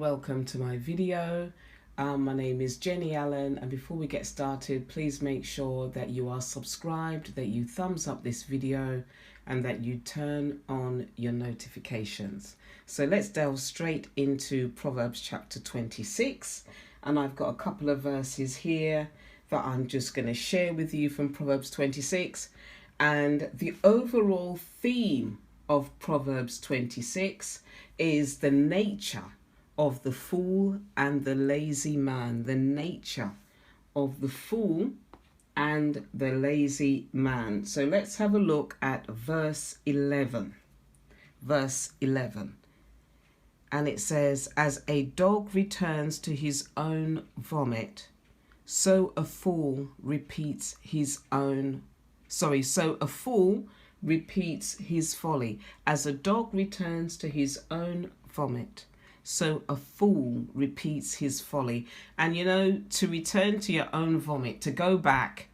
welcome to my video. My name is Jenny Allen, and before we get started, please make sure that you are subscribed, that you thumbs up this video, and that you turn on your notifications. So let's delve straight into Proverbs chapter 26, and I've got a couple of verses here that I'm just going to share with you from Proverbs 26. And the overall theme of Proverbs 26 is the nature of the fool and the lazy man. The nature of the fool and the lazy man. So let's have a look at verse 11. Verse 11. And it says, "As a dog returns to his own vomit, so a fool repeats his folly. As a dog returns to his own vomit, so a fool repeats his folly." And you know, to return to your own vomit, to go back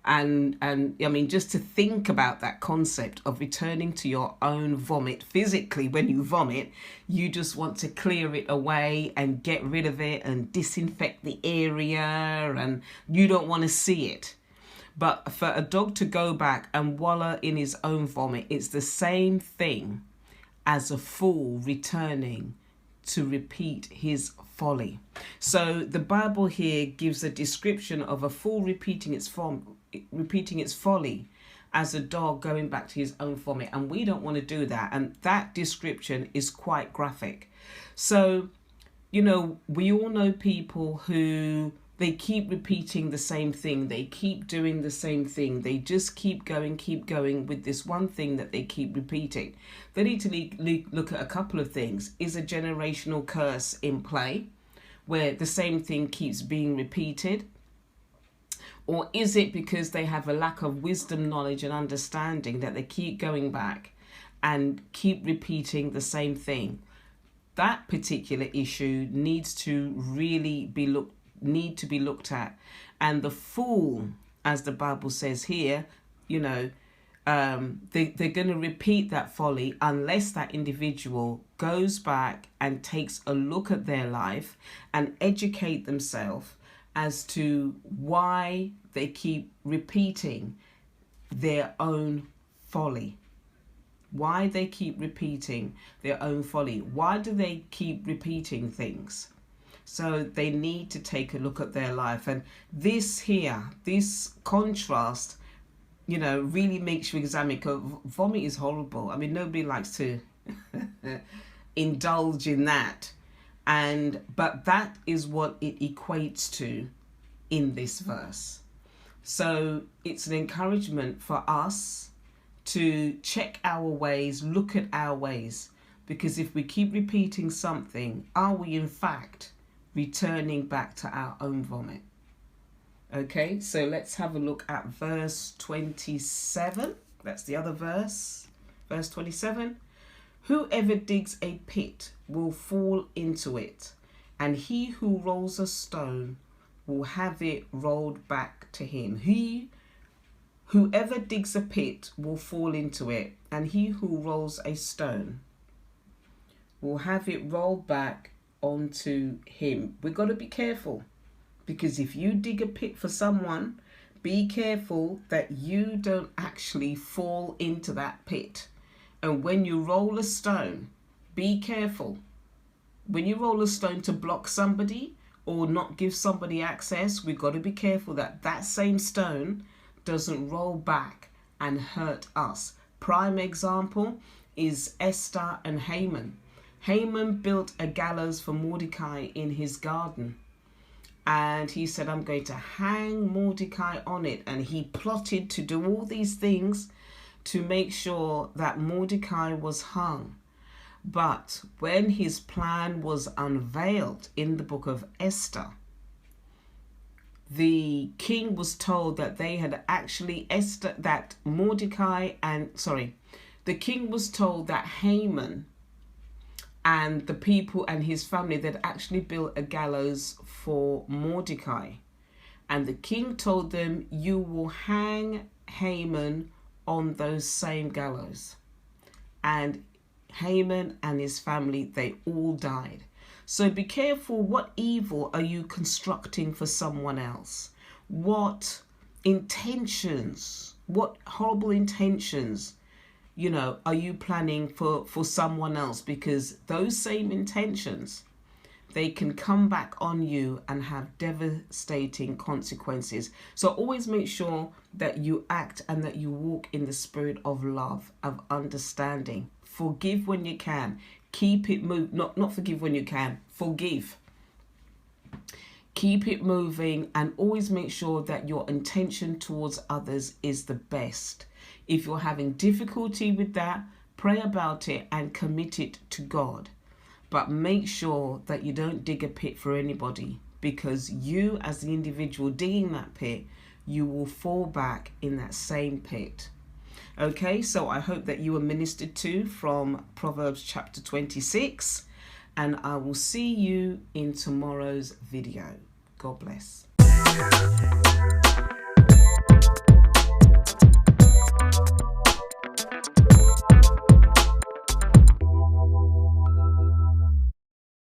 and I mean, just to think about that concept of returning to your own vomit physically. When you vomit, you just want to clear it away and get rid of it and disinfect the area, and you don't want to see it. But for a dog to go back and wallow in his own vomit, it's the same thing as a fool returning to repeat his folly. So the Bible here gives a description of a fool repeating its folly as a dog going back to his own vomit, and we don't want to do that. And that description is quite graphic. So, you know, we all know people who they keep repeating the same thing. They keep doing the same thing. They just keep going with this one thing that they keep repeating. They need to look at a couple of things. Is a generational curse in play where the same thing keeps being repeated? Or is it because they have a lack of wisdom, knowledge and understanding that they keep going back and keep repeating the same thing? That particular issue needs to really be looked at. And the fool, as the Bible says here, you know, they're going to repeat that folly unless that individual goes back and takes a look at their life and educate themselves as to why they keep repeating their own folly. Why they keep repeating their own folly. Why do they keep repeating things? So they need to take a look at their life. And this contrast, you know, really makes you examine. Vomit is horrible. I mean, nobody likes to indulge in that. But that is what it equates to in this verse. So it's an encouragement for us to check our ways, look at our ways. Because if we keep repeating something, are we in fact returning back to our own vomit? Okay, so let's have a look at verse 27. That's the other verse. Verse 27. "Whoever digs a pit will fall into it, and he who rolls a stone will have it rolled back to him." Whoever digs a pit will fall into it, and he who rolls a stone will have it rolled back onto him. We've got to be careful, because if you dig a pit for someone, be careful that you don't actually fall into that pit. And when you roll a stone, be careful. When you roll a stone to block somebody or not give somebody access, we've got to be careful that that same stone doesn't roll back and hurt us. Prime example is Esther and Haman. Haman built a gallows for Mordecai in his garden. And he said, "I'm going to hang Mordecai on it." And he plotted to do all these things to make sure that Mordecai was hung. But when his plan was unveiled in the book of Esther, the king was told that they had actually the king was told that Haman and the people and his family, they'd actually built a gallows for Mordecai. And the king told them, "You will hang Haman on those same gallows." And Haman and his family, they all died. So be careful, what evil are you constructing for someone else? What intentions, what horrible intentions, are you planning for someone else? Because those same intentions, they can come back on you and have devastating consequences. So always make sure that you act and that you walk in the spirit of love, of understanding. Forgive when you can. Keep it moving. Not forgive when you can. Forgive. Keep it moving, and always make sure that your intention towards others is the best. If you're having difficulty with that, pray about it and commit it to God. But make sure that you don't dig a pit for anybody, because you as the individual digging that pit, you will fall back in that same pit. Okay, so I hope that you were ministered to from Proverbs chapter 26, and I will see you in tomorrow's video. God bless.